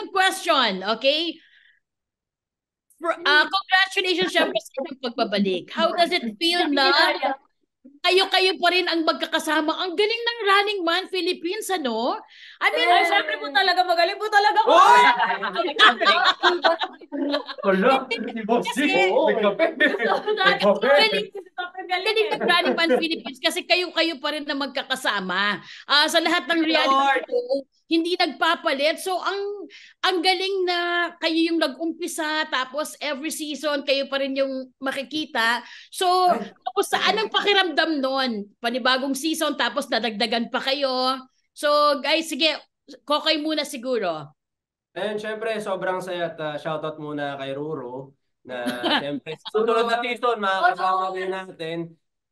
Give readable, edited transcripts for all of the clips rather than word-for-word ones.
unang question, okay? Congratulations syempre sa inyong pagbabalik. How does it feel na kayo-kayo pa rin ang magkakasama? Ang galing ng Running Man Philippines, ano? I mean, Ay, syempre po talaga, magaling po talaga ko. Wala, si Bossy. May kape. May kape. galing ng Running Man Philippines kasi kayo-kayo pa rin na magkakasama. Sa lahat ng reality show, hindi nagpapalit. So, ang galing na kayo yung nag-umpisa, tapos every season, kayo pa rin yung makikita. So, tapos saan ang pakiramdam nun? Panibagong season, tapos nadagdagan pa kayo. So, guys, sige, Kokoy muna siguro. Ayun, syempre, sobrang saya at shoutout muna kay Ruro na syempre, susunod na season, makakasama din natin.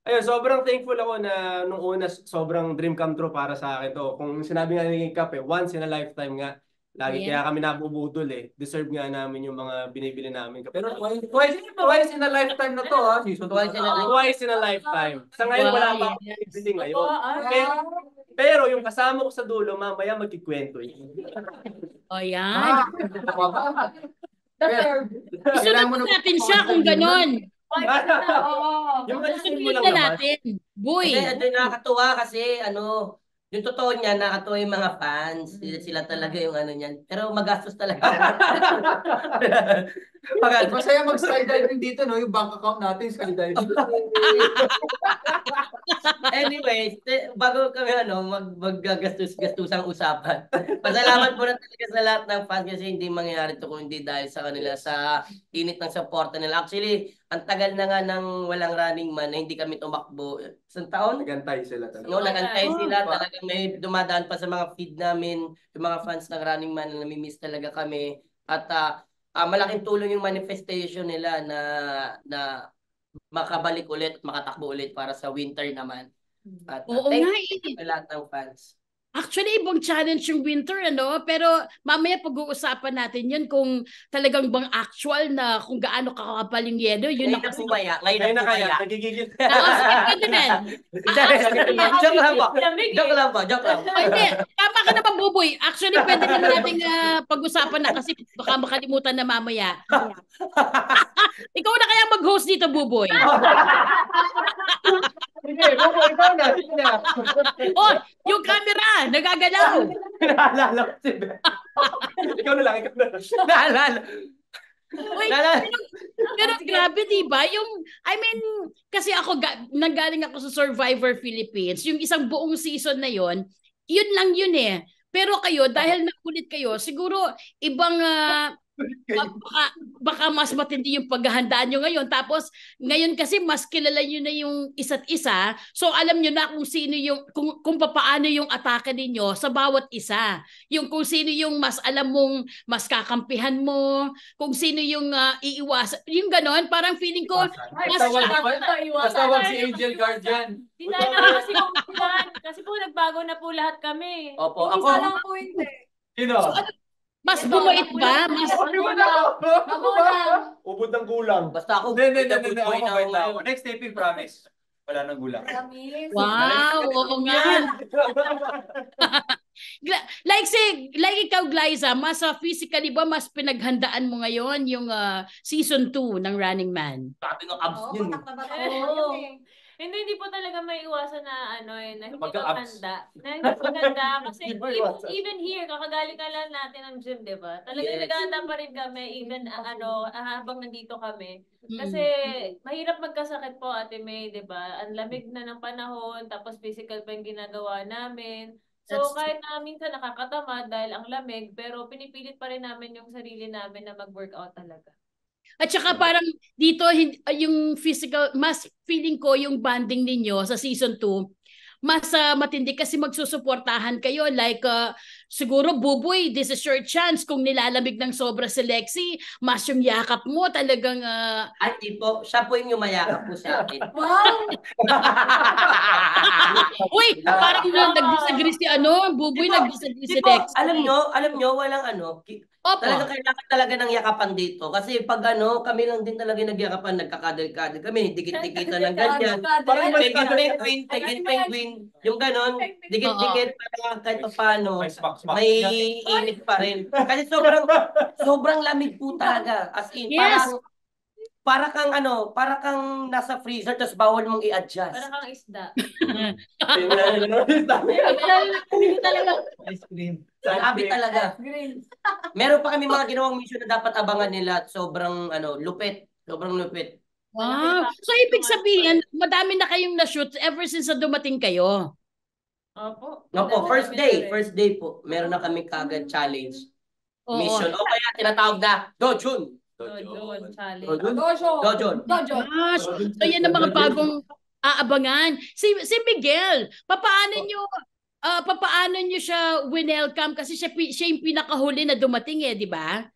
Ayun, sobrang thankful ako na nung una, sobrang dream come true para sa akin to. Kung sinabi nga ni Kap, once in a lifetime nga. Lagi kaya kami nabubudol eh. Deserve nga namin yung mga binibili namin. Pero twice in a lifetime na to, ha? Season Twice in a lifetime. Sa ngayon, wala pa akong bibili ngayon. Pero yung kasama ko sa dulo, mamaya magkikwento eh. O yan. Isunod natin siya kung ganon. Yung mo lang na naman. natin. Boy. Kasi nakakatuwa kasi yung totoo niya, nakakatuwa yung mga fans. Sila talaga yung ano niyan. Pero magastos talaga. Masaya mag-skydiving dito, no? Yung bank account natin, skydiving. Anyways, bago kami maggastos-gastusang usapan. Pasalamat po na talaga sa lahat ng fans kasi hindi mangyayari ito kung hindi dahil sa kanila, sa init ng suporta nila. Actually, ang tagal na nga ng walang Running Man na hindi kami tumakbo. Isang taon? Nagantay sila talaga. No, nagantay sila. Talagang may dumadaan pa sa mga feed namin, yung mga fans ng Running Man na namimiss talaga kami. At malaking tulong yung manifestation nila na makabalik ulit at makatakbo ulit para sa winter naman. At Oo thank nga you sa lahat ng fans. Actually, ibang challenge yung winter, ano? Pero mamaya pag-uusapan natin yun kung talagang bang actual na kung gaano kakapal yung yelo. Yun Ngayon na po kaya. Ngayon na po kaya. Nagigigil. Sige, pwede din. Joke lang po. Joke lang po. Joke lang. Hindi, tama ka naman, Buboy. Actually, pwede naman natin pag-usapan na kasi baka makalimutan na mamaya. Ikaw na kaya mag-host dito, Buboy. Sige, ikaw na. Sige na. Oh, yung camera, nagagalaw. Naalala ko si Ben. Ikaw na lang. Naalala. Uy, pero grabe, diba? Yung, I mean, kasi ako, nanggaling ako sa Survivor Philippines, yung isang buong season na yon, yun lang yun eh. Pero kayo, dahil nakulit kayo, siguro ibang, baka mas matindi yung paghahandaan nyo ngayon. Tapos, ngayon kasi mas kilala nyo na yung isa't isa. So, alam nyo na kung sino yung, kung paano yung atake ninyo sa bawat isa. Yung kung sino yung mas alam mong mas kakampihan mo, kung sino yung iiwasan. Yung ganon, parang feeling ko, Tawag si Angel Guardian. Di tayo na kasi kumpulan. Kasi po nagbago na po lahat kami. Opo, Yung ako. isa lang po hindi. Sino? mas bumait ba? Mas, Ako lang. Ubod ng gulang. Basta ako. Hindi. Boy na Ako ako. next taping, promise. Wala nang gulang. wow, oo nga. Like ikaw, Glyza, mas physically ba mas pinaghandaan mo ngayon yung season 2 ng Running Man? Sabi ng abs yun. Hindi po talaga may iwasan na na hindi Magka-abs. maganda. Na hindi maganda kasi even here, kakagaling ka lang natin ng gym, di ba? Talagang naghahanda pa rin kami even habang nandito kami. Kasi mahirap magkasakit po, Ate May, di ba? Ang lamig na ng panahon, tapos physical pa yung ginagawa namin. So kahit na minsan nakakatamad dahil ang lamig, pero pinipilit pa rin namin yung sarili namin na mag-workout talaga. At saka parang dito yung physical, mas feeling ko yung bonding ninyo sa season 2, mas matindi kasi magsusuportahan kayo. Like, siguro, Buboy, this is your chance. Kung nilalamig ng sobra si Lexi, mas yung yakap mo talagang... Ay, di po. Siya po yung yumayakap po sa akin. Wow! Uy, parang nag-disagree si Buboy, nag-disagree si Lexi. Alam nyo, walang talaga kailangan talaga ng yakapan dito. Kasi pag kami lang din talaga nagyakapan, nagkakadal-kadal kami, dikit-dikita ng ganyan. Penguin, yung ganon, dikit-dikit para kahit paano. may init pa rin. Kasi sobrang lamig po talaga. As in, Yes. para kang nasa freezer tapos bawal mong i-adjust. Para kang isda. Ice cream. Grabe talaga. Meron pa kami mga ginawang mission na dapat abangan nila at sobrang lupit. Sobrang lupit. Wow. So, ibig sabihin, madami na kayong na-shoot ever since na dumating kayo. Opo. First day po. Meron na kami kagad challenge. Oo. Mission. O kaya tinatawag na Dojun. Doon, challenge. Dojun. Gosh. So, yan ang mga bagong aabangan. Si Miguel, papaano nyo siya winelcome kasi siya yung pinakahuli na dumating di ba?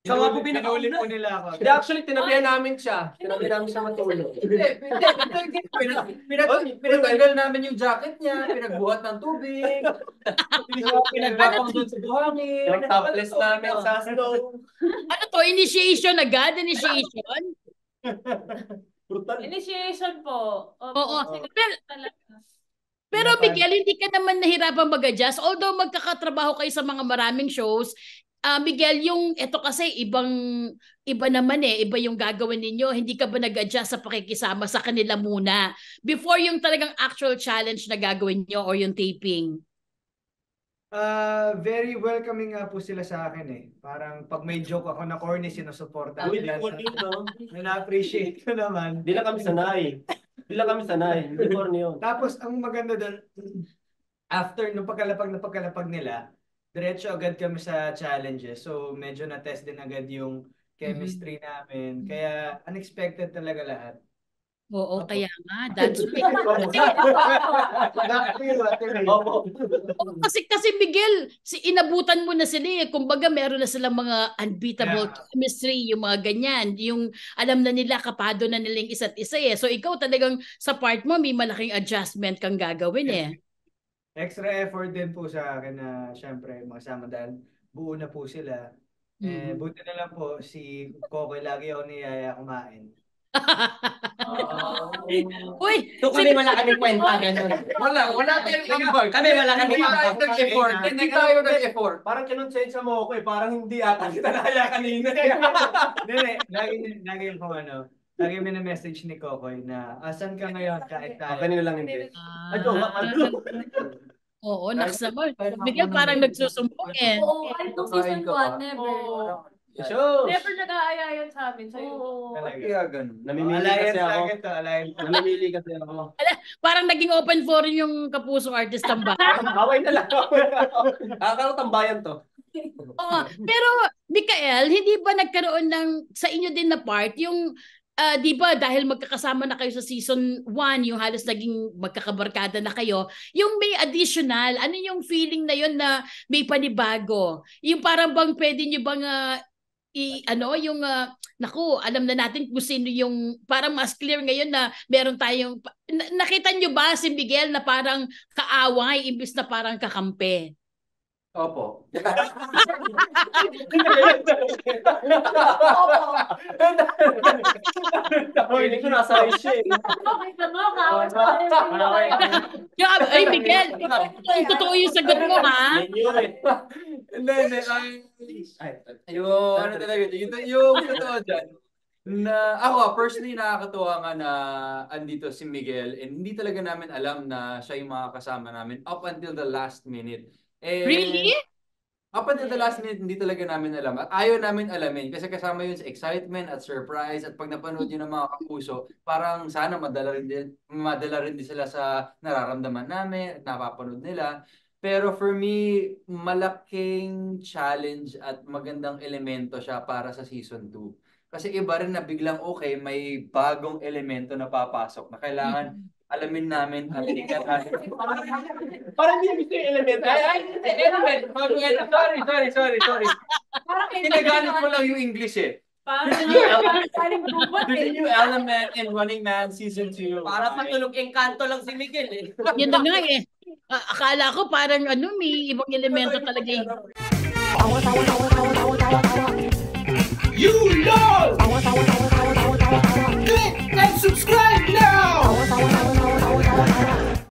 Siya nga po Pinuli po nila ako. Hindi, actually, tinabihan namin siya. Tinabihan namin siya matulog. Pinatanggal namin yung jacket niya, pinagbuhat ng tubig, pinagpapang doon sa buhangin. Yung topless namin sa snow. Ano to? Initiation agad? Initiation? Brutal. Initiation po. Oo. Kasi talaga. Pero Miguel, hindi ka naman nahirapan mag-adjust. Although magkakatrabaho kayo sa mga maraming shows, Miguel, ito kasi iba naman iba yung gagawin ninyo. Hindi ka ba nag-adjust sa pakikisama sa kanila muna before yung talagang actual challenge na gagawin nyo or yung taping? Very welcoming nga po sila sa akin Parang pag may joke ako na corny, sinusuporta nila. Na-appreciate ko naman. Hindi lang kami sanay. Hindi corny yun. Tapos ang maganda doon, after nung pagkalapag nila, diretso agad kami sa challenges. So medyo na-test din agad yung chemistry namin. Kaya unexpected talaga lahat. Oo, kaya nga. That's kasi Miguel, inabutan mo na sila Kumbaga meron na silang mga unbeatable chemistry, yung mga ganyan. Yung alam na nila, kapado na nilang isa't isa So ikaw talagang sa part mo, may malaking adjustment kang gagawin Extra effort din po sa akin na syempre makasama dahil buo na po sila. Buti na lang po si Kokoy lagi ako niyaya kumain. Uy, So kami wala kaming kwenta ganun. Wala tayong ambag. Kami wala kaming ambag. Hindi tayo nag-effort. Parang kinonsensya mo ako Parang hindi ata kita naya kanina. Hindi, lagi yung lagi may na-message ni Kokoy na asan ka ngayon kahit tayo. Kanina lang hindi. Oo, nakasama. Miguel parang nagsusumbong Oo, kahit nung season 1, never. Never nag-aaya yan sa amin. Kaya ganun. Namimili kasi ako. Parang naging open forum yung Kapuso Artist Tambayan. Away na lang. Akala tambayan to. Oo, pero Mikael, hindi ba nagkaroon ng sa inyo din na part yung di ba dahil magkakasama na kayo sa season 1, yung halos naging magkakabarkada na kayo, yung may additional, ano yung feeling na yun na may panibago? Yung parang bang pwede nyo bang naku, alam na natin kung sino yung parang mas clear ngayon na meron tayong nakita nyo ba si Miguel na parang kaaway imbis na parang kakampi? Opo. Hindi ko nasa siya Ay, Miguel, totoo yung sagot mo, ha? Yung ano talaga, yung totoo dyan, na ako personally nakakatuwa nga na andito si Miguel and hindi talaga namin alam na siya yung mga kasama namin up until the last minute. Really? Up until the last minute, hindi talaga namin alam. At ayaw namin alamin kasi kasama yun sa excitement at surprise at pag napanood yun ng mga Kapuso, parang sana madala rin din sila sa nararamdaman namin at napapanood nila. Pero for me, malaking challenge at magandang elemento siya para sa season 2. Kasi iba rin na biglang may bagong elemento na papasok na kailangan alamin namin at Parang hindi gusto yung element. element. Sorry. Tinagamit mo lang yung English Parang There's a new element in Running Man Season 2. Para patulog engkanto lang si Miguel Yun na nga akala ko parang may ibang elemento talaga You know! Click and subscribe now!